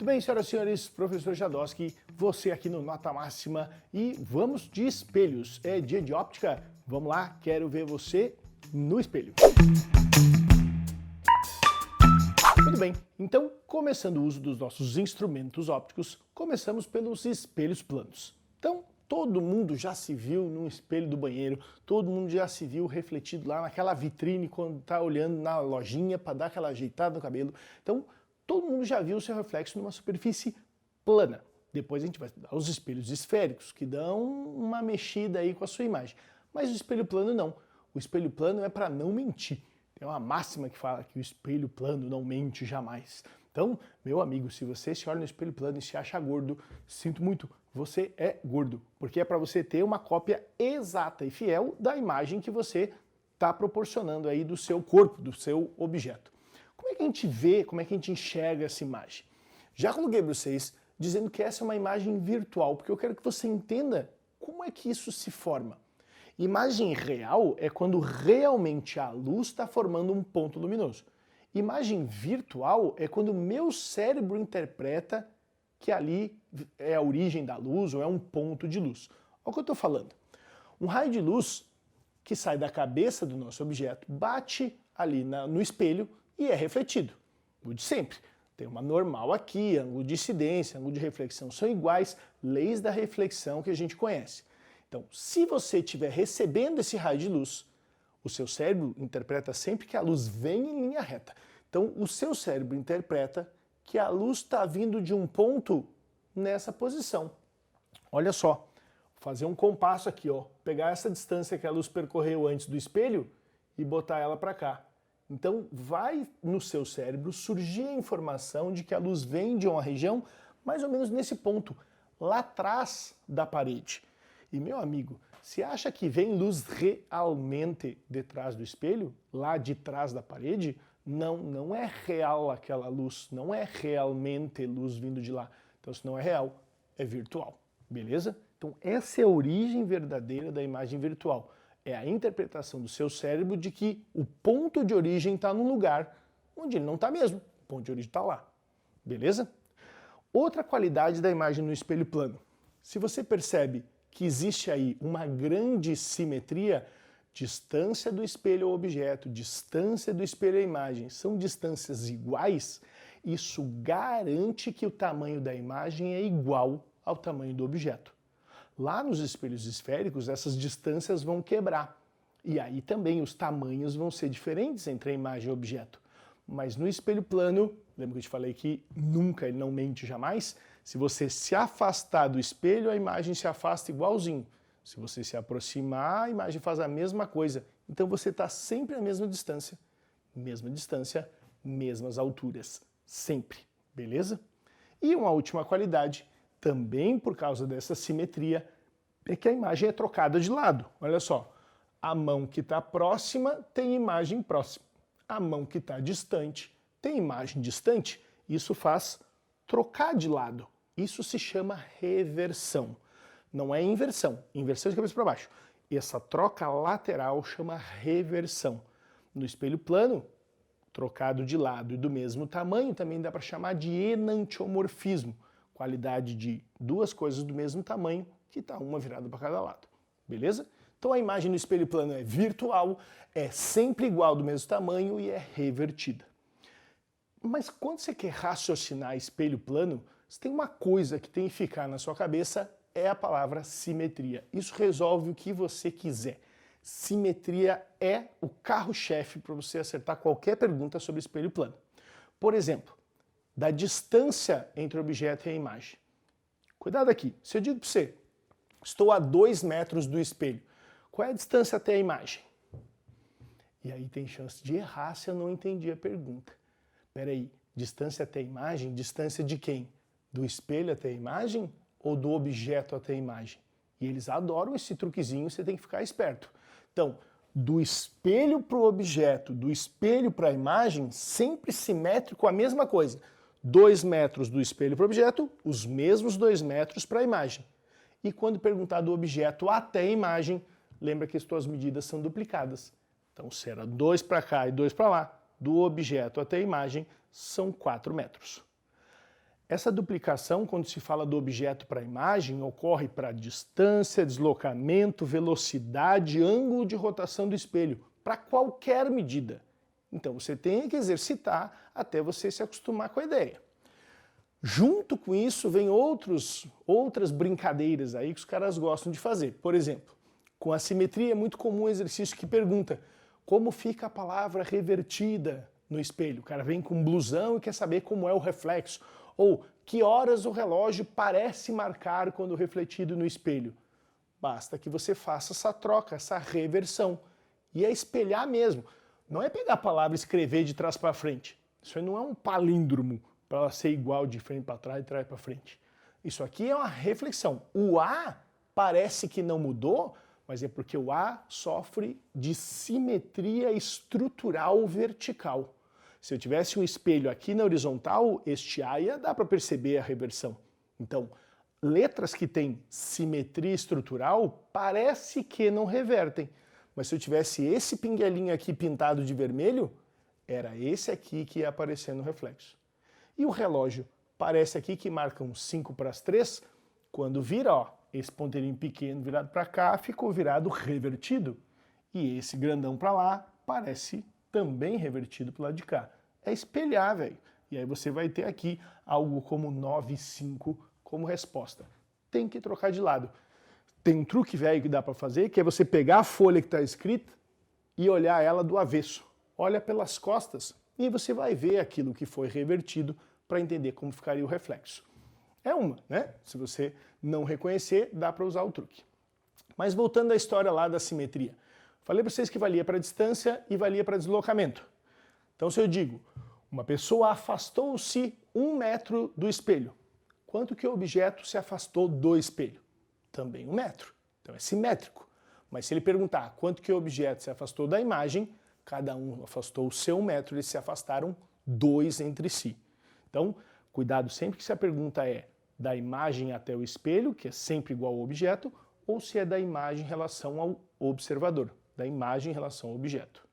Tudo bem, senhoras e senhores, professor Jadowski, você aqui no Nota Máxima e vamos de espelhos. É dia de óptica? Vamos lá, quero ver você no espelho. Muito bem, então, começando o uso dos nossos instrumentos ópticos, começamos pelos espelhos planos. Então, todo mundo já se viu num espelho do banheiro, todo mundo já se viu refletido lá naquela vitrine quando está olhando na lojinha para dar aquela ajeitada no cabelo. Então, todo mundo já viu o seu reflexo numa superfície plana. Depois a gente vai estudar os espelhos esféricos, que dão uma mexida aí com a sua imagem. Mas o espelho plano não. O espelho plano é para não mentir. Tem uma máxima que fala que o espelho plano não mente jamais. Então, meu amigo, se você se olha no espelho plano e se acha gordo, sinto muito, você é gordo. Porque é para você ter uma cópia exata e fiel da imagem que você está proporcionando aí do seu corpo, do seu objeto. Como é que a gente vê, como é que a gente enxerga essa imagem? Já coloquei para vocês dizendo que essa é uma imagem virtual, porque eu quero que você entenda como é que isso se forma. Imagem real é quando realmente a luz está formando um ponto luminoso. Imagem virtual é quando o meu cérebro interpreta que ali é a origem da luz ou é um ponto de luz. Olha o que eu estou falando. Um raio de luz que sai da cabeça do nosso objeto bate ali no espelho e é refletido. O de sempre. Tem uma normal aqui, ângulo de incidência, ângulo de reflexão são iguais, leis da reflexão que a gente conhece. Então, se você estiver recebendo esse raio de luz, o seu cérebro interpreta sempre que a luz vem em linha reta. Então, o seu cérebro interpreta que a luz está vindo de um ponto nessa posição. Olha só, vou fazer um compasso aqui, ó. Pegar essa distância que a luz percorreu antes do espelho e botar ela para cá. Então, vai no seu cérebro surgir a informação de que a luz vem de uma região mais ou menos nesse ponto, lá atrás da parede. E, meu amigo, se acha que vem luz realmente detrás do espelho, lá de trás da parede, não é real aquela luz, não é realmente luz vindo de lá. Então, se não é real, é virtual, beleza? Então, essa é a origem verdadeira da imagem virtual. É a interpretação do seu cérebro de que o ponto de origem está num lugar onde ele não está mesmo. O ponto de origem está lá, beleza? Outra qualidade da imagem no espelho plano. Se você percebe que existe aí uma grande simetria, distância do espelho ao objeto, distância do espelho à imagem, são distâncias iguais, isso garante que o tamanho da imagem é igual ao tamanho do objeto. Lá nos espelhos esféricos, essas distâncias vão quebrar. E aí também os tamanhos vão ser diferentes entre a imagem e o objeto. Mas no espelho plano, lembra que eu te falei que nunca, ele não mente jamais? Se você se afastar do espelho, a imagem se afasta igualzinho. Se você se aproximar, a imagem faz a mesma coisa. Então você está sempre à mesma distância, mesmas alturas, sempre, beleza? E uma última qualidade, também por causa dessa simetria, é que a imagem é trocada de lado. Olha só, a mão que está próxima tem imagem próxima. A mão que está distante tem imagem distante. Isso faz trocar de lado. Isso se chama reversão. Não é inversão. Inversão de cabeça para baixo. Essa troca lateral chama reversão. No espelho plano, trocado de lado e do mesmo tamanho, também dá para chamar de enantiomorfismo. Qualidade de duas coisas do mesmo tamanho que está uma virada para cada lado. Beleza? Então a imagem no espelho plano é virtual, é sempre igual do mesmo tamanho e é revertida. Mas quando você quer raciocinar espelho plano, você tem uma coisa que tem que ficar na sua cabeça, é a palavra simetria. Isso resolve o que você quiser. Simetria é o carro-chefe para você acertar qualquer pergunta sobre espelho plano. Por exemplo, da distância entre o objeto e a imagem. Cuidado aqui, se eu digo para você, estou a 2 metros do espelho, qual é a distância até a imagem? E aí tem chance de errar se eu não entendi a pergunta. Espera aí, distância até a imagem, distância de quem? Do espelho até a imagem ou do objeto até a imagem? E eles adoram esse truquezinho, você tem que ficar esperto. Então, do espelho para o objeto, do espelho para a imagem, sempre simétrico a mesma coisa. 2 metros do espelho para o objeto, os mesmos 2 metros para a imagem. E quando perguntar do objeto até a imagem, lembra que as suas medidas são duplicadas. Então, se era 2 para cá e 2 para lá, do objeto até a imagem, são 4 metros. Essa duplicação, quando se fala do objeto para a imagem, ocorre para distância, deslocamento, velocidade, ângulo de rotação do espelho, para qualquer medida. Então você tem que exercitar até você se acostumar com a ideia. Junto com isso vem outras brincadeiras aí que os caras gostam de fazer. Por exemplo, com a simetria é muito comum um exercício que pergunta como fica a palavra revertida no espelho. O cara vem com um blusão e quer saber como é o reflexo. Ou que horas o relógio parece marcar quando refletido no espelho. Basta que você faça essa troca, essa reversão. E é espelhar mesmo. Não é pegar a palavra e escrever de trás para frente. Isso aí não é um palíndromo para ela ser igual de frente para trás e trás para frente. Isso aqui é uma reflexão. O A parece que não mudou, mas é porque o A sofre de simetria estrutural vertical. Se eu tivesse um espelho aqui na horizontal, este A ia dar para perceber a reversão. Então, letras que têm simetria estrutural parece que não revertem. Mas se eu tivesse esse pinguelinho aqui pintado de vermelho, era esse aqui que ia aparecer no reflexo. E o relógio parece aqui que marca uns 5 para as 3, quando vira, ó, esse ponteirinho pequeno virado para cá ficou virado revertido. E esse grandão para lá parece também revertido para o lado de cá. É espelhar, velho. E aí você vai ter aqui algo como 9,5 como resposta. Tem que trocar de lado. Tem um truque velho que dá para fazer, que é você pegar a folha que está escrita e olhar ela do avesso. Olha pelas costas e você vai ver aquilo que foi revertido para entender como ficaria o reflexo. É uma, né? Se você não reconhecer, dá para usar o truque. Mas voltando à história lá da simetria. Falei para vocês que valia para distância e valia para deslocamento. Então se eu digo, uma pessoa afastou-se 1 metro do espelho, quanto que o objeto se afastou do espelho? Também 1 metro. Então é simétrico. Mas se ele perguntar quanto que o objeto se afastou da imagem, cada um afastou o seu 1 metro, eles se afastaram 2 entre si. Então, cuidado sempre que se a pergunta é da imagem até o espelho, que é sempre igual ao objeto, ou se é da imagem em relação ao observador, da imagem em relação ao objeto.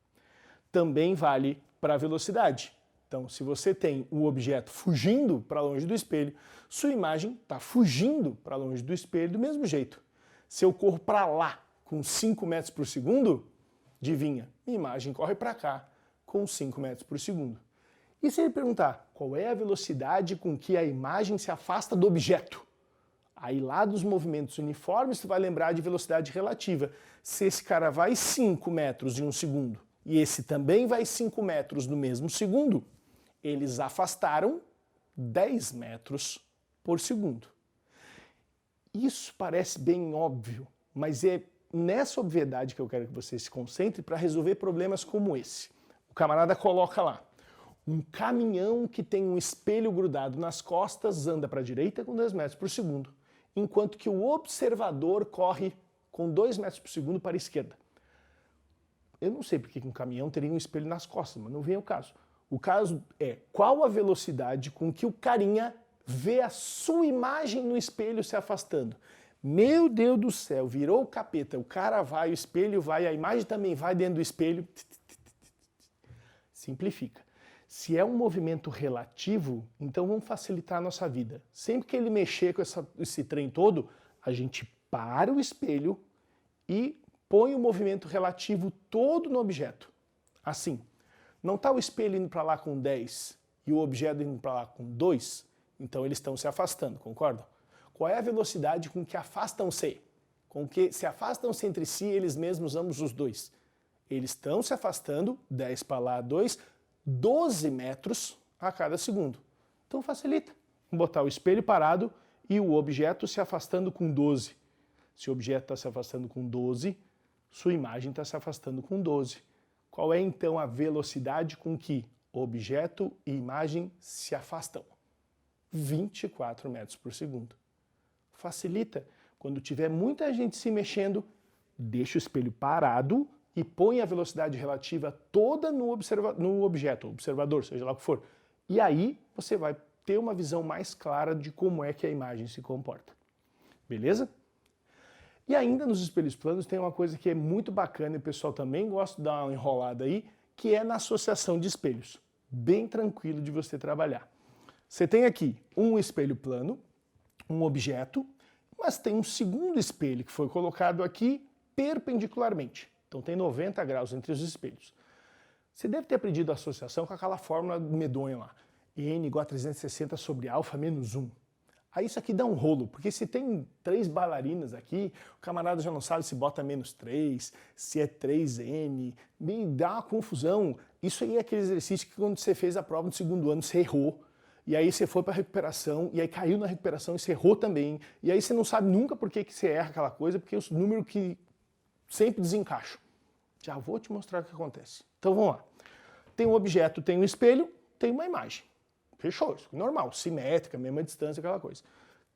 Também vale para a velocidade. Então, se você tem o objeto fugindo para longe do espelho, sua imagem está fugindo para longe do espelho do mesmo jeito. Se eu corro para lá com 5 metros por segundo, adivinha, minha imagem corre para cá com 5 metros por segundo. E se ele perguntar qual é a velocidade com que a imagem se afasta do objeto? Aí lá dos movimentos uniformes você vai lembrar de velocidade relativa. Se esse cara vai 5 metros em 1 segundo e esse também vai 5 metros no mesmo segundo, eles afastaram 10 metros por segundo. Isso parece bem óbvio, mas é nessa obviedade que eu quero que você se concentre para resolver problemas como esse. O camarada coloca lá, um caminhão que tem um espelho grudado nas costas anda para a direita com 2 metros por segundo, enquanto que o observador corre com 2 metros por segundo para a esquerda. Eu não sei porque um caminhão teria um espelho nas costas, mas não vem ao caso. O caso é qual a velocidade com que o carinha vê a sua imagem no espelho se afastando. Meu Deus do céu, virou o capeta, o cara vai, o espelho vai, a imagem também vai dentro do espelho. Simplifica. Se é um movimento relativo, então vamos facilitar a nossa vida. Sempre que ele mexer com esse trem todo, a gente para o espelho e põe o movimento relativo todo no objeto. Assim, não está o espelho indo para lá com 10 e o objeto indo para lá com 2? Então eles estão se afastando, concordam? Qual é a velocidade com que afastam-se? Com que se afastam-se entre si eles mesmos, ambos os dois? Eles estão se afastando, 10 para lá, 2, 12 metros a cada segundo. Então facilita. Vamos botar o espelho parado e o objeto se afastando com 12. Se o objeto está se afastando com 12, sua imagem está se afastando com 12. Qual é então a velocidade com que objeto e imagem se afastam? 24 metros por segundo. Facilita. Quando tiver muita gente se mexendo, deixa o espelho parado e põe a velocidade relativa toda no objeto, observador, seja lá o que for. E aí você vai ter uma visão mais clara de como é que a imagem se comporta. Beleza? E ainda nos espelhos planos tem uma coisa que é muito bacana e o pessoal também gosta de dar uma enrolada aí, que é na associação de espelhos. Bem tranquilo de você trabalhar. Você tem aqui um espelho plano, um objeto, mas tem um segundo espelho que foi colocado aqui perpendicularmente. Então tem 90 graus entre os espelhos. Você deve ter aprendido a associação com aquela fórmula medonha lá. N igual a 360 sobre alfa menos 1. Aí isso aqui dá um rolo, porque se tem 3 bailarinas aqui, o camarada já não sabe se bota menos 3, se é 3N, me dá uma confusão. Isso aí é aquele exercício que quando você fez a prova no segundo ano, você errou, e aí você foi para a recuperação, e aí caiu na recuperação e você errou também, e aí você não sabe nunca por que você erra aquela coisa, porque é os números que sempre desencaixam. Já vou te mostrar o que acontece. Então vamos lá. Tem um objeto, tem um espelho, tem uma imagem. Fechou, isso é normal, simétrica, mesma distância, aquela coisa.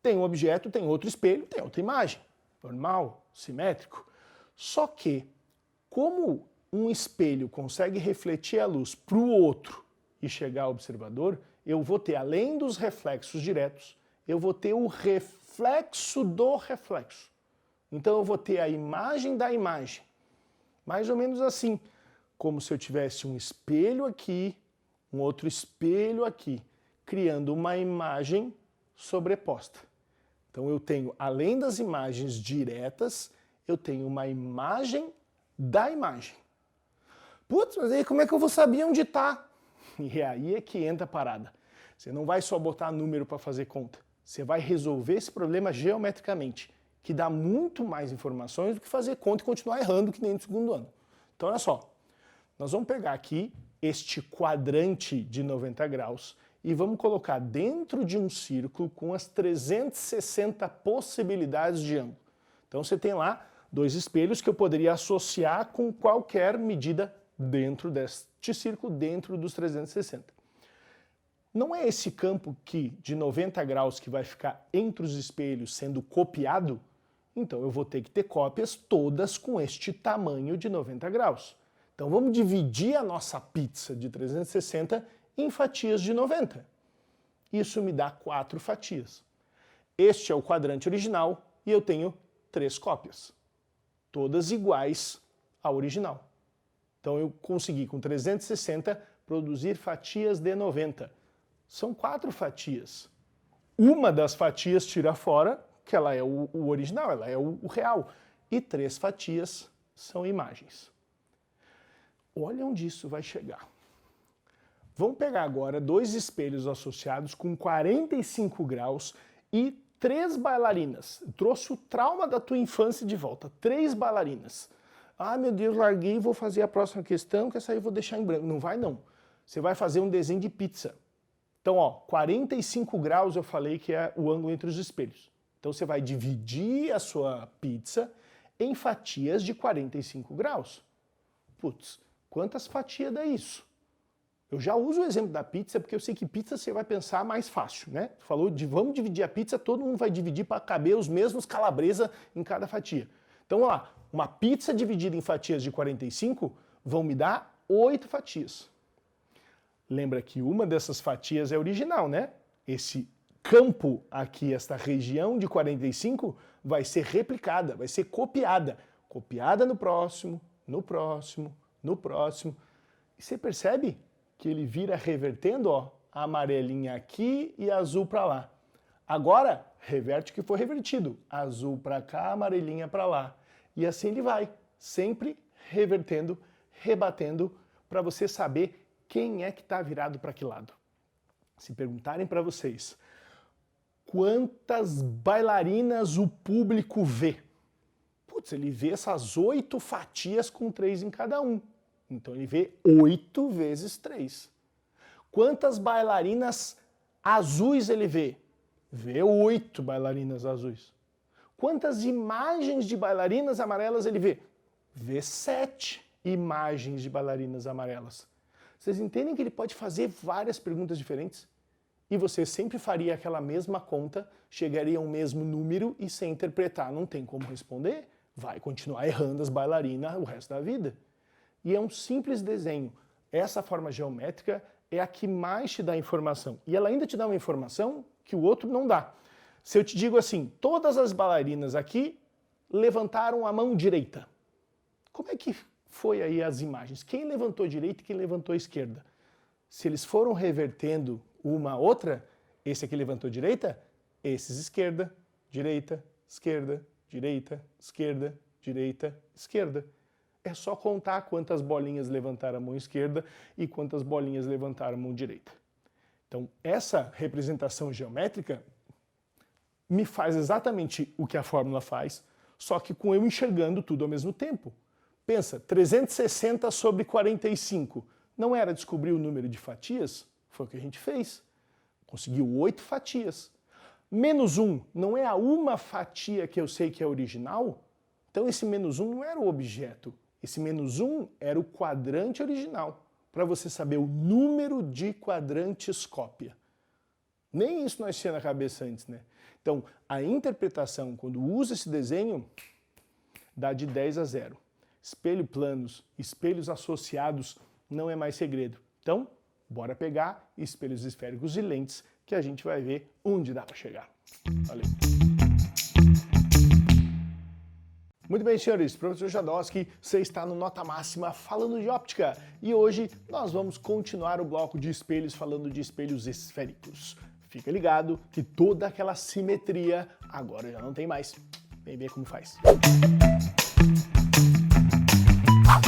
Tem um objeto, tem outro espelho, tem outra imagem. Normal, simétrico. Só que, como um espelho consegue refletir a luz para o outro e chegar ao observador, eu vou ter, além dos reflexos diretos, eu vou ter o reflexo do reflexo. Então eu vou ter a imagem da imagem. Mais ou menos assim, como se eu tivesse um espelho aqui, um outro espelho aqui, criando uma imagem sobreposta. Então eu tenho, além das imagens diretas, eu tenho uma imagem da imagem. Putz, mas aí como é que eu vou saber onde está? E aí é que entra a parada. Você não vai só botar número para fazer conta. Você vai resolver esse problema geometricamente, que dá muito mais informações do que fazer conta e continuar errando que nem no segundo ano. Então olha só, nós vamos pegar aqui este quadrante de 90 graus e vamos colocar dentro de um círculo com as 360 possibilidades de ângulo. Então você tem lá 2 espelhos que eu poderia associar com qualquer medida dentro deste círculo, dentro dos 360. Não é esse campo de 90 graus que vai ficar entre os espelhos sendo copiado? Então eu vou ter que ter cópias todas com este tamanho de 90 graus. Então vamos dividir a nossa pizza de 360 em fatias de 90. Isso me dá 4 fatias. Este é o quadrante original e eu tenho 3 cópias, todas iguais ao original. Então eu consegui com 360 produzir fatias de 90. São 4 fatias. Uma das fatias tira fora, que ela é o original, ela é o real. E 3 fatias são imagens. Olha onde isso vai chegar. Vamos pegar agora 2 espelhos associados com 45 graus e 3 bailarinas. Eu trouxe o trauma da tua infância de volta. 3 bailarinas. Ah, meu Deus, larguei e vou fazer a próxima questão, que essa aí eu vou deixar em branco. Não vai não. Você vai fazer um desenho de pizza. Então, ó, 45 graus eu falei que é o ângulo entre os espelhos. Então você vai dividir a sua pizza em fatias de 45 graus. Putz, quantas fatias dá isso? Eu já uso o exemplo da pizza porque eu sei que pizza você vai pensar mais fácil, né? Falou de vamos dividir a pizza, todo mundo vai dividir para caber os mesmos calabresa em cada fatia. Então, vamos lá, uma pizza dividida em fatias de 45 vão me dar 8 fatias. Lembra que uma dessas fatias é original, né? Esse campo aqui, esta região de 45, vai ser replicada, vai ser copiada. Copiada no próximo, no próximo, no próximo. E você percebe que ele vira revertendo, ó, a amarelinha aqui e azul para lá. Agora, reverte o que foi revertido. Azul para cá, amarelinha para lá. E assim ele vai, sempre revertendo, rebatendo, para você saber quem é que está virado para que lado. Se perguntarem para vocês quantas bailarinas o público vê, putz, ele vê essas 8 fatias com 3 em cada um. Então ele vê 8 vezes 3. Quantas bailarinas azuis ele vê? Vê 8 bailarinas azuis. Quantas imagens de bailarinas amarelas ele vê? Vê 7 imagens de bailarinas amarelas. Vocês entendem que ele pode fazer várias perguntas diferentes? E você sempre faria aquela mesma conta, chegaria ao mesmo número e sem interpretar não tem como responder? Vai continuar errando as bailarinas o resto da vida. E é um simples desenho. Essa forma geométrica é a que mais te dá informação. E ela ainda te dá uma informação que o outro não dá. Se eu te digo assim, todas as bailarinas aqui levantaram a mão direita. Como é que foi aí as imagens? Quem levantou a direita e quem levantou a esquerda? Se eles foram revertendo uma a outra, Esse aqui levantou direita? Esses esquerda, direita, esquerda, direita, esquerda, direita, esquerda. É só contar quantas bolinhas levantaram a mão esquerda e quantas bolinhas levantaram a mão direita. Então, essa representação geométrica me faz exatamente o que a fórmula faz, só que com eu enxergando tudo ao mesmo tempo. Pensa, 360 sobre 45. Não era descobrir o número de fatias? Foi o que a gente fez. Conseguiu 8 fatias. Menos 1 não é a uma fatia que eu sei que é original? Então esse menos 1 não era o objeto. Esse menos 1 era o quadrante original, para você saber o número de quadrantes cópia. Nem isso nós tínhamos na cabeça antes, né? Então, a interpretação, quando usa esse desenho, dá de 10 a 0. Espelho planos, espelhos associados, não é mais segredo. Então, bora pegar espelhos esféricos e lentes, que a gente vai ver onde dá para chegar. Valeu! Muito bem, senhores, professor Jadowski, você está no Nota Máxima falando de óptica. E hoje nós vamos continuar o bloco de espelhos falando de espelhos esféricos. Fica ligado que toda aquela simetria agora já não tem mais. Vem ver como faz.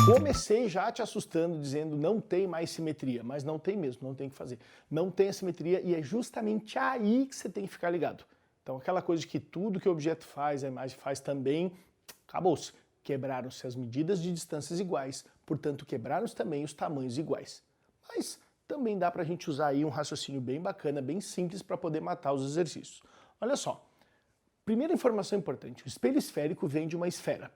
Comecei já te assustando, dizendo não tem mais simetria, mas não tem mesmo, não tem o que fazer. Não tem a simetria e é justamente aí que você tem que ficar ligado. Então aquela coisa de que tudo que o objeto faz, a imagem faz também, acabou-se. Quebraram-se as medidas de distâncias iguais, portanto quebraram-se também os tamanhos iguais. Mas também dá para a gente usar aí um raciocínio bem bacana, bem simples para poder matar os exercícios. Olha só, primeira informação importante, o espelho esférico vem de uma esfera.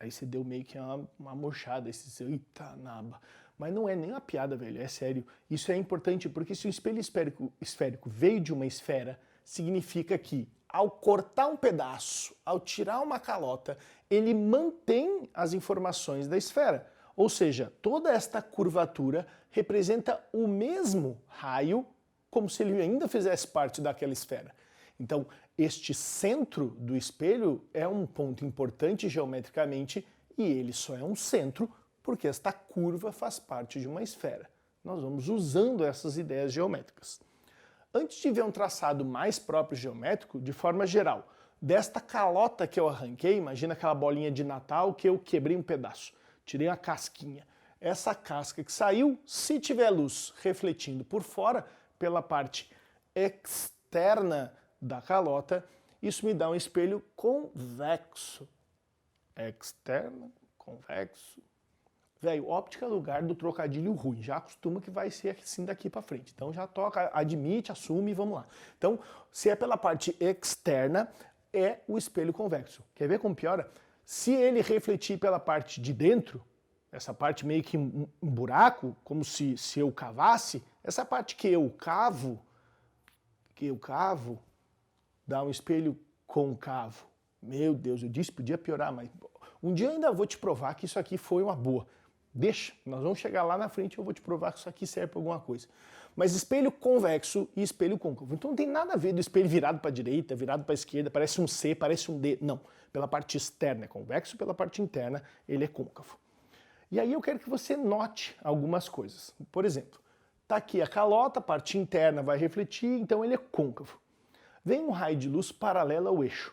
Aí você deu meio que uma murchada, esse eita naba. Mas não é nem uma piada, velho, é sério. Isso é importante porque se o espelho esférico veio de uma esfera, significa que ao cortar um pedaço, ao tirar uma calota, ele mantém as informações da esfera. Ou seja, toda esta curvatura representa o mesmo raio, como se ele ainda fizesse parte daquela esfera. Então, este centro do espelho é um ponto importante geometricamente e ele só é um centro porque esta curva faz parte de uma esfera. Nós vamos usando essas ideias geométricas. Antes de ver um traçado mais próprio geométrico, de forma geral, desta calota que eu arranquei, imagina aquela bolinha de Natal que eu quebrei um pedaço, tirei uma casquinha. Essa casca que saiu, se tiver luz refletindo por fora, pela parte externa da calota, isso me dá um espelho convexo. Externo, convexo. Velho, óptica é lugar do trocadilho ruim. Já acostuma que vai ser assim daqui para frente. Então já toca, admite, assume e vamos lá. Então, se é pela parte externa, é o espelho convexo. Quer ver como piora? Se ele refletir pela parte de dentro, essa parte meio que um buraco, como se eu cavasse, essa parte que eu cavo, dá um espelho côncavo. Meu Deus, eu disse, podia piorar, mas um dia eu ainda vou te provar que isso aqui foi uma boa. Deixa, nós vamos chegar lá na frente e eu vou te provar que isso aqui serve para alguma coisa. Mas espelho convexo e espelho côncavo. Então não tem nada a ver do espelho virado para a direita, virado para a esquerda, parece um C, parece um D. Não, pela parte externa é convexo, pela parte interna ele é côncavo. E aí eu quero que você note algumas coisas. Por exemplo, está aqui a calota, a parte interna vai refletir, então ele é côncavo. Vem um raio de luz paralelo ao eixo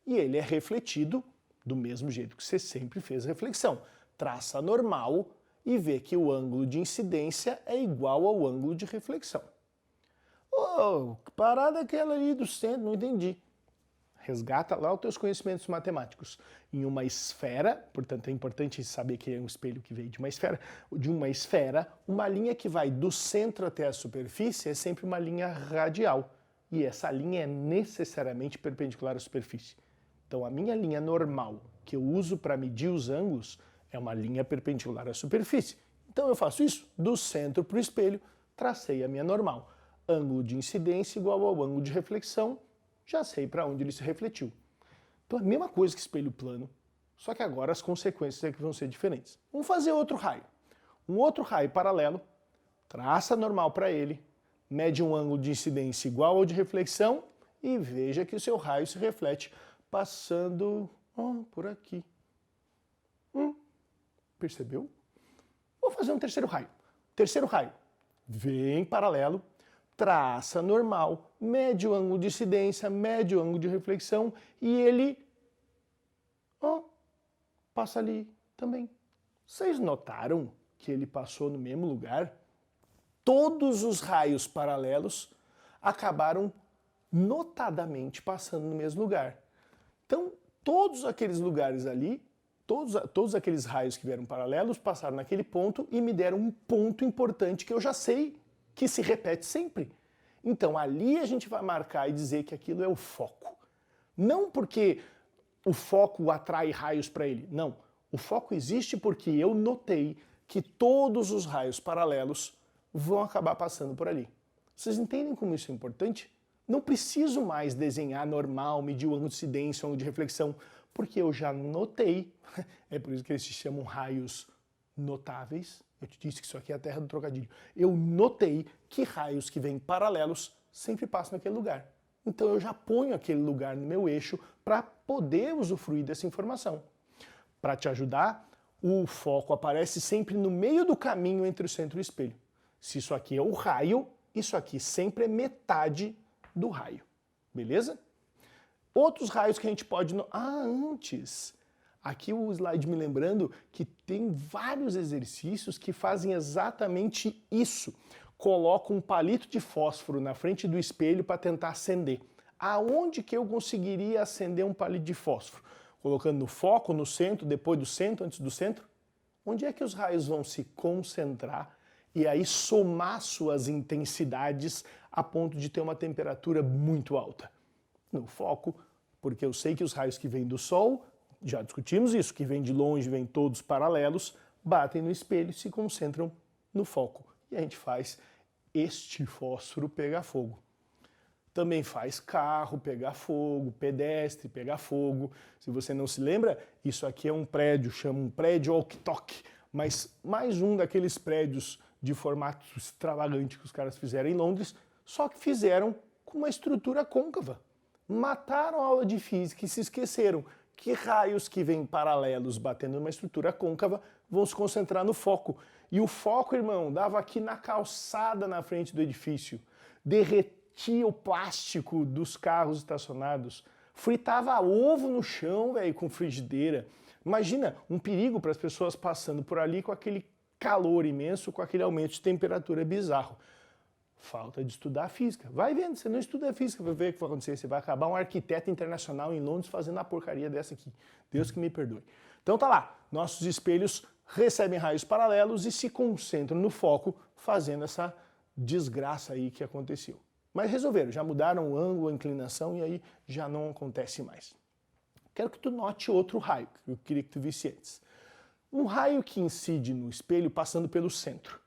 e ele é refletido do mesmo jeito que você sempre fez a reflexão. Traça normal e vê que o ângulo de incidência é igual ao ângulo de reflexão. Oh, que parada é aquela ali do centro? Não entendi. Resgata lá os teus conhecimentos matemáticos. Em uma esfera, portanto é importante saber que é um espelho que veio de uma esfera, uma linha que vai do centro até a superfície é sempre uma linha radial. E essa linha é necessariamente perpendicular à superfície. Então a minha linha normal, que eu uso para medir os ângulos, é uma linha perpendicular à superfície. Então eu faço isso, do centro para o espelho, tracei a minha normal. Ângulo de incidência igual ao ângulo de reflexão, já sei para onde ele se refletiu. Então é a mesma coisa que espelho plano, só que agora as consequências é que vão ser diferentes. Vamos fazer outro raio. Um outro raio paralelo, traça a normal para ele, mede um ângulo de incidência igual ao de reflexão e veja que o seu raio se reflete passando por aqui. Percebeu? Vou fazer um terceiro raio. Terceiro raio, vem paralelo, traça normal, mede o ângulo de incidência, mede o ângulo de reflexão e ele passa ali também. Vocês notaram que ele passou no mesmo lugar? Todos os raios paralelos acabaram notadamente passando no mesmo lugar. Então, todos aqueles lugares ali, todos aqueles raios que vieram paralelos passaram naquele ponto e me deram um ponto importante que eu já sei que se repete sempre. Então, ali a gente vai marcar e dizer que aquilo é o foco. Não porque o foco atrai raios para ele, não. O foco existe porque eu notei que todos os raios paralelos vão acabar passando por ali. Vocês entendem como isso é importante? Não preciso mais desenhar normal, medir o ângulo de incidência, o ângulo de reflexão, porque eu já notei, é por isso que eles se chamam raios notáveis, eu te disse que isso aqui é a terra do trocadilho, eu notei que raios que vêm paralelos sempre passam naquele lugar. Então eu já ponho aquele lugar no meu eixo para poder usufruir dessa informação. Para te ajudar, o foco aparece sempre no meio do caminho entre o centro e o espelho. Se isso aqui é o raio, isso aqui sempre é metade do raio. Beleza? Outros raios que a gente pode... antes! Aqui o slide me lembrando que tem vários exercícios que fazem exatamente isso. Coloco um palito de fósforo na frente do espelho para tentar acender. Aonde que eu conseguiria acender um palito de fósforo? Colocando no foco, no centro, depois do centro, antes do centro? Onde é que os raios vão se concentrar e aí somar suas intensidades a ponto de ter uma temperatura muito alta? No foco, porque eu sei que os raios que vêm do Sol, já discutimos isso, que vêm de longe, vêm todos paralelos, batem no espelho e se concentram no foco. E a gente faz este fósforo pegar fogo. Também faz carro pegar fogo, pedestre pegar fogo. Se você não se lembra, isso aqui é um prédio, chama um prédio walkie-talkie, mas mais um daqueles prédios de formato extravagante que os caras fizeram em Londres, só que fizeram com uma estrutura côncava. Mataram a aula de física e se esqueceram que raios que vêm paralelos batendo numa estrutura côncava vão se concentrar no foco. E o foco, irmão, dava aqui na calçada na frente do edifício, derretia o plástico dos carros estacionados, fritava ovo no chão, velho, com frigideira. Imagina, um perigo para as pessoas passando por ali com aquele calor imenso, com aquele aumento de temperatura bizarro. Falta de estudar física. Vai vendo, você não estuda física, vai ver o que vai acontecer. Você vai acabar um arquiteto internacional em Londres fazendo a porcaria dessa aqui. Deus que me perdoe. Então tá lá, nossos espelhos recebem raios paralelos e se concentram no foco, fazendo essa desgraça aí que aconteceu. Mas resolveram, já mudaram o ângulo, a inclinação e aí já não acontece mais. Quero que tu note outro raio, que eu queria que tu visse antes. Um raio que incide no espelho passando pelo centro.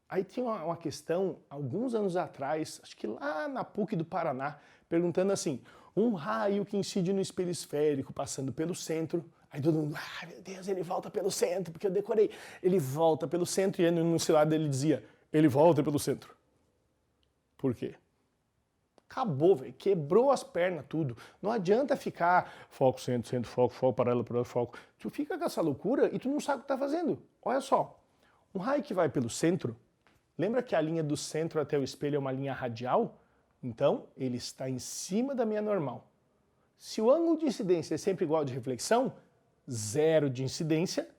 Aí tinha uma questão, alguns anos atrás, acho que lá na PUC do Paraná, perguntando assim, um raio que incide no espelho esférico passando pelo centro. Aí todo mundo, meu Deus, ele volta pelo centro, porque eu decorei. Ele volta pelo centro e no celular dele dizia, ele volta pelo centro. Por quê? Acabou, velho. Quebrou as pernas, tudo. Não adianta ficar foco, centro, centro, foco, paralelo, foco. Tu fica com essa loucura e tu não sabe o que tá fazendo. Olha só, um raio que vai pelo centro, lembra que a linha do centro até o espelho é uma linha radial? Então, ele está em cima da minha normal. Se o ângulo de incidência é sempre igual ao de reflexão, zero de incidência,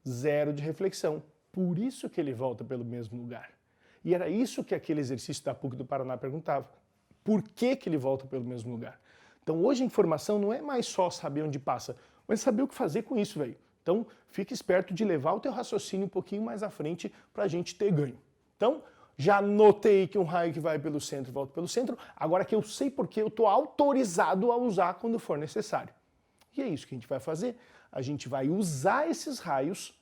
zero de reflexão. Por isso que ele volta pelo mesmo lugar. E era isso que aquele exercício da PUC do Paraná perguntava. Por que que ele volta pelo mesmo lugar? Então hoje a informação não é mais só saber onde passa, mas saber o que fazer com isso, velho. Então fique esperto de levar o teu raciocínio um pouquinho mais à frente para a gente ter ganho. Então, já notei que um raio que vai pelo centro volta pelo centro, agora que eu sei porque eu estou autorizado a usar quando for necessário. E é isso que a gente vai fazer. A gente vai usar esses raios,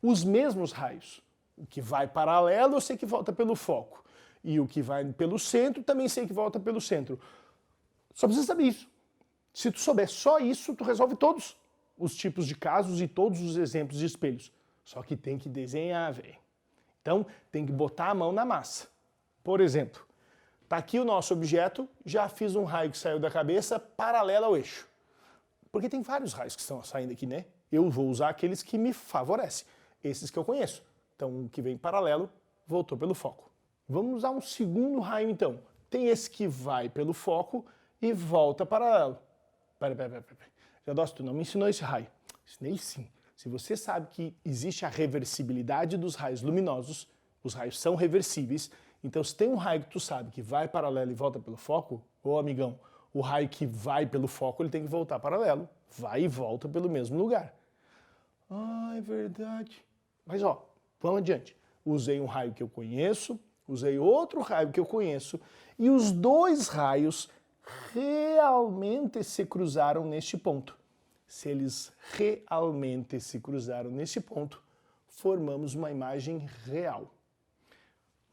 os mesmos raios. O que vai paralelo eu sei que volta pelo foco. E o que vai pelo centro também sei que volta pelo centro. Só precisa saber isso. Se tu souber só isso, tu resolve todos os tipos de casos e todos os exemplos de espelhos. Só que tem que desenhar, velho. Então, tem que botar a mão na massa. Por exemplo, tá aqui o nosso objeto, já fiz um raio que saiu da cabeça paralelo ao eixo. Porque tem vários raios que estão saindo aqui, né? Eu vou usar aqueles que me favorecem, esses que eu conheço. Então, o que vem paralelo voltou pelo foco. Vamos usar um segundo raio então. Tem esse que vai pelo foco e volta paralelo. Pera. Jadócio, tu não me ensinou esse raio. Ensinei sim. Se você sabe que existe a reversibilidade dos raios luminosos, os raios são reversíveis, então se tem um raio que tu sabe que vai paralelo e volta pelo foco, ô amigão, o raio que vai pelo foco ele tem que voltar paralelo, vai e volta pelo mesmo lugar. Ah, é verdade. Mas ó, vamos adiante. Usei um raio que eu conheço, usei outro raio que eu conheço, e os dois raios realmente se cruzaram neste ponto. Se eles realmente se cruzaram nesse ponto, formamos uma imagem real.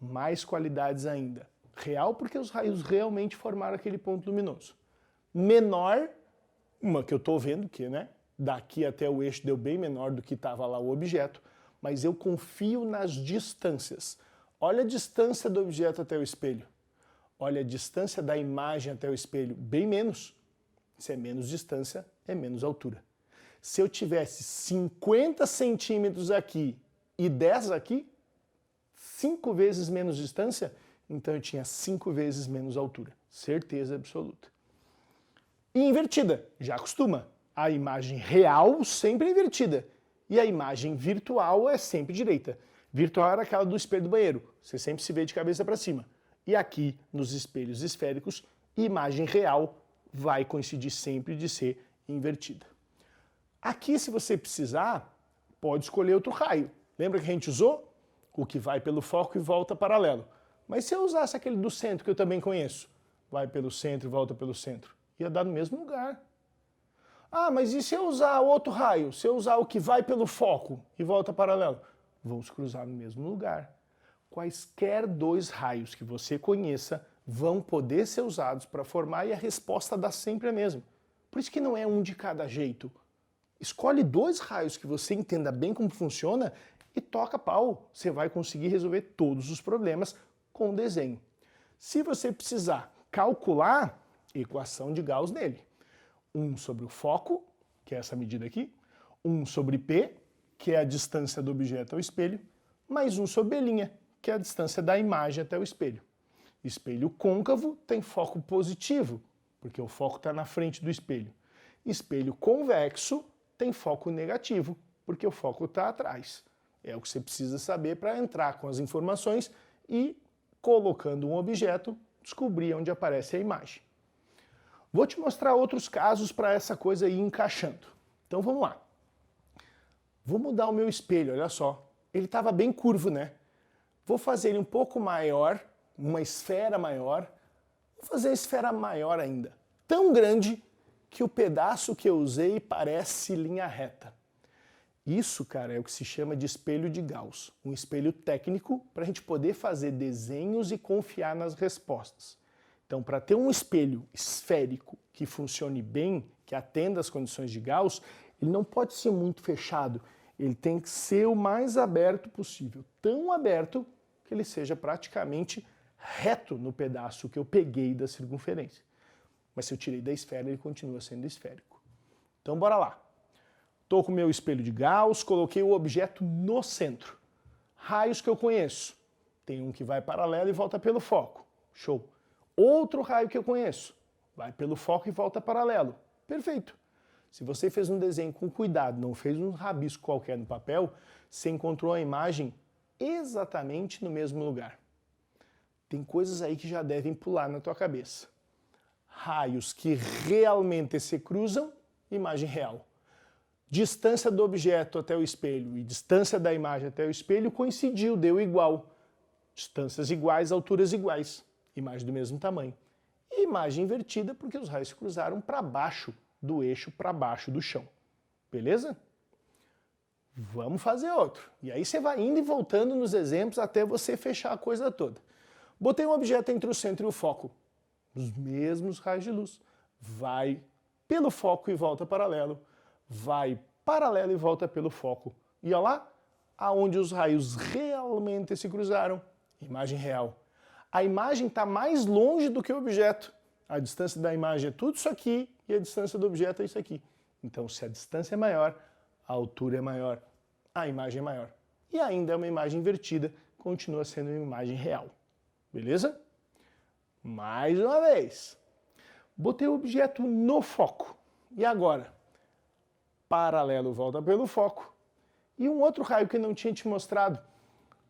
Mais qualidades ainda. Real porque os raios realmente formaram aquele ponto luminoso. Menor, uma que eu estou vendo, que daqui até o eixo deu bem menor do que estava lá o objeto, mas eu confio nas distâncias. Olha a distância do objeto até o espelho. Olha a distância da imagem até o espelho, bem menos. Se é menos distância, é menos altura. Se eu tivesse 50 centímetros aqui e 10 aqui, 5 vezes menos distância, então eu tinha 5 vezes menos altura. Certeza absoluta. E invertida, já acostuma. A imagem real sempre é invertida. E a imagem virtual é sempre direita. Virtual era aquela do espelho do banheiro. Você sempre se vê de cabeça para cima. E aqui, nos espelhos esféricos, imagem real vai coincidir sempre de ser invertida. Aqui, se você precisar, pode escolher outro raio. Lembra que a gente usou? O que vai pelo foco e volta paralelo. Mas se eu usasse aquele do centro, que eu também conheço, vai pelo centro e volta pelo centro, ia dar no mesmo lugar. Ah, mas e se eu usar outro raio? Se eu usar o que vai pelo foco e volta paralelo? Vão se cruzar no mesmo lugar. Quaisquer dois raios que você conheça vão poder ser usados para formar e a resposta dá sempre a mesma. Por isso que não é um de cada jeito. Escolhe dois raios que você entenda bem como funciona e toca pau. Você vai conseguir resolver todos os problemas com desenho. Se você precisar calcular, equação de Gauss nele. 1 sobre o foco, que é essa medida aqui, 1 sobre P, que é a distância do objeto ao espelho, mais 1 sobre B', que é a distância da imagem até o espelho. Espelho côncavo tem foco positivo, porque o foco está na frente do espelho. Espelho convexo tem foco negativo, porque o foco está atrás. É o que você precisa saber para entrar com as informações e, colocando um objeto, descobrir onde aparece a imagem. Vou te mostrar outros casos para essa coisa ir encaixando. Então vamos lá. Vou mudar o meu espelho, olha só. Ele estava bem curvo, né? Vou fazer ele um pouco maior, uma esfera maior. Vou fazer a esfera maior ainda. Tão grande que o pedaço que eu usei parece linha reta. Isso, cara, é o que se chama de espelho de Gauss. Um espelho técnico para a gente poder fazer desenhos e confiar nas respostas. Então, para ter um espelho esférico que funcione bem, que atenda às condições de Gauss, ele não pode ser muito fechado. Ele tem que ser o mais aberto possível. Tão aberto que ele seja praticamente reto no pedaço que eu peguei da circunferência. Mas se eu tirei da esfera, ele continua sendo esférico. Então, bora lá. Estou com o meu espelho de Gauss, coloquei o objeto no centro. Raios que eu conheço. Tem um que vai paralelo e volta pelo foco. Show. Outro raio que eu conheço. Vai pelo foco e volta paralelo. Perfeito. Se você fez um desenho com cuidado, não fez um rabisco qualquer no papel, você encontrou a imagem exatamente no mesmo lugar. Tem coisas aí que já devem pular na tua cabeça. Raios que realmente se cruzam, imagem real. Distância do objeto até o espelho e distância da imagem até o espelho coincidiu, deu igual. Distâncias iguais, alturas iguais. Imagem do mesmo tamanho. E imagem invertida porque os raios se cruzaram para baixo do eixo, para baixo do chão. Beleza? Vamos fazer outro. E aí você vai indo e voltando nos exemplos até você fechar a coisa toda. Botei um objeto entre o centro e o foco. Os mesmos raios de luz. Vai pelo foco e volta paralelo. Vai paralelo e volta pelo foco. E olha lá, aonde os raios realmente se cruzaram. Imagem real. A imagem está mais longe do que o objeto. A distância da imagem é tudo isso aqui e a distância do objeto é isso aqui. Então, se a distância é maior, a altura é maior, a imagem é maior. E ainda é uma imagem invertida, continua sendo uma imagem real. beleza? Mais uma vez. Botei o objeto no foco. E agora? Paralelo volta pelo foco. E um outro raio que eu não tinha te mostrado.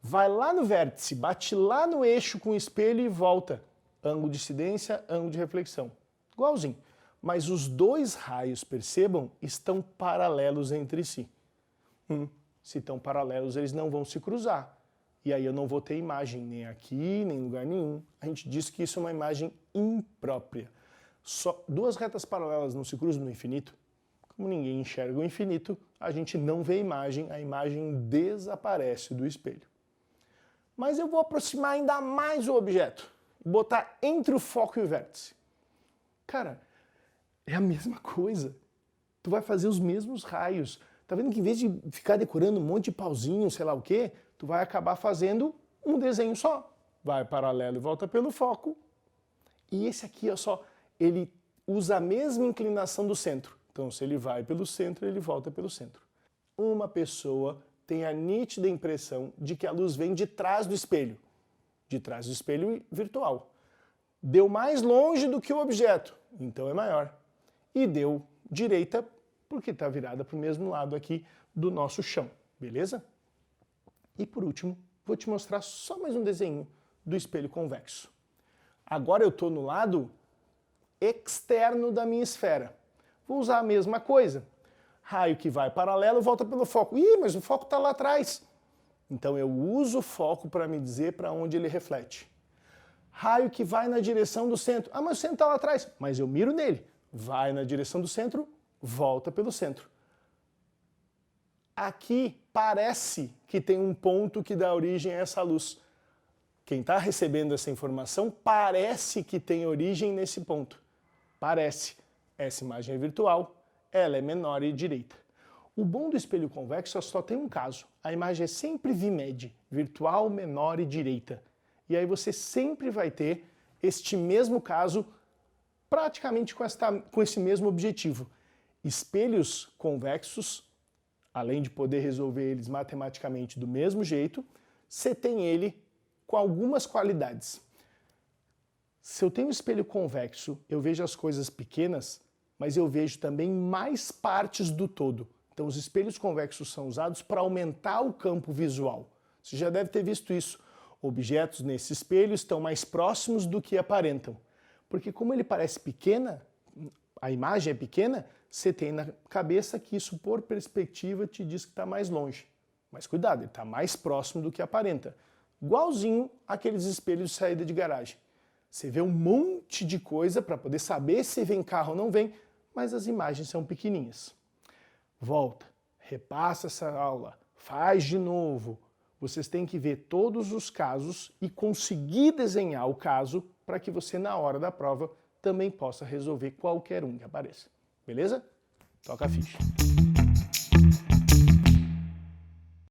Vai lá no vértice, bate lá no eixo com o espelho e volta. Ângulo de incidência, ângulo de reflexão. Igualzinho. Mas os dois raios, percebam, estão paralelos entre si. Se estão paralelos, eles não vão se cruzar. E aí eu não vou ter imagem nem aqui, nem em lugar nenhum. A gente diz que isso é uma imagem imprópria. Só duas retas paralelas não se cruzam no infinito. Como ninguém enxerga o infinito, a gente não vê a imagem desaparece do espelho. Mas eu vou aproximar ainda mais o objeto, botar entre o foco e o vértice. Cara, é a mesma coisa. Tu vai fazer os mesmos raios. Tá vendo que em vez de ficar decorando um monte de pauzinho, sei lá o quê, tu vai acabar fazendo um desenho só. Vai paralelo e volta pelo foco. E esse aqui, ó só, ele usa a mesma inclinação do centro. Então, se ele vai pelo centro, ele volta pelo centro. Uma pessoa tem a nítida impressão de que a luz vem de trás do espelho virtual. Deu mais longe do que o objeto, então é maior. E deu direita, porque está virada para o mesmo lado aqui do nosso chão, beleza? E por último, vou te mostrar só mais um desenho do espelho convexo. Agora eu estou no lado externo da minha esfera. Vou usar a mesma coisa. Raio que vai paralelo volta pelo foco. Ih, mas o foco está lá atrás. Então eu uso o foco para me dizer para onde ele reflete. Raio que vai na direção do centro. Ah, mas o centro está lá atrás. Mas eu miro nele. Vai na direção do centro, volta pelo centro. Aqui parece que tem um ponto que dá origem a essa luz. Quem está recebendo essa informação parece que tem origem nesse ponto. Parece. Essa imagem é virtual, ela é menor e direita. O bom do espelho convexo só tem um caso. A imagem é sempre VMED, virtual, menor e direita. E aí você sempre vai ter este mesmo caso praticamente com esse mesmo objetivo. Espelhos convexos, além de poder resolver eles matematicamente do mesmo jeito, você tem ele com algumas qualidades. Se eu tenho um espelho convexo, eu vejo as coisas pequenas, mas eu vejo também mais partes do todo. Então os espelhos convexos são usados para aumentar o campo visual. Você já deve ter visto isso. Objetos nesse espelho estão mais próximos do que aparentam. Porque como ele parece pequena, a imagem é pequena, você tem na cabeça que isso por perspectiva te diz que está mais longe. Mas cuidado, ele está mais próximo do que aparenta. Igualzinho aqueles espelhos de saída de garagem. Você vê um monte de coisa para poder saber se vem carro ou não vem, mas as imagens são pequenininhas. Volta, repassa essa aula, faz de novo. Vocês têm que ver todos os casos e conseguir desenhar o caso para que você, na hora da prova, também possa resolver qualquer um que apareça. Beleza? Toca a ficha.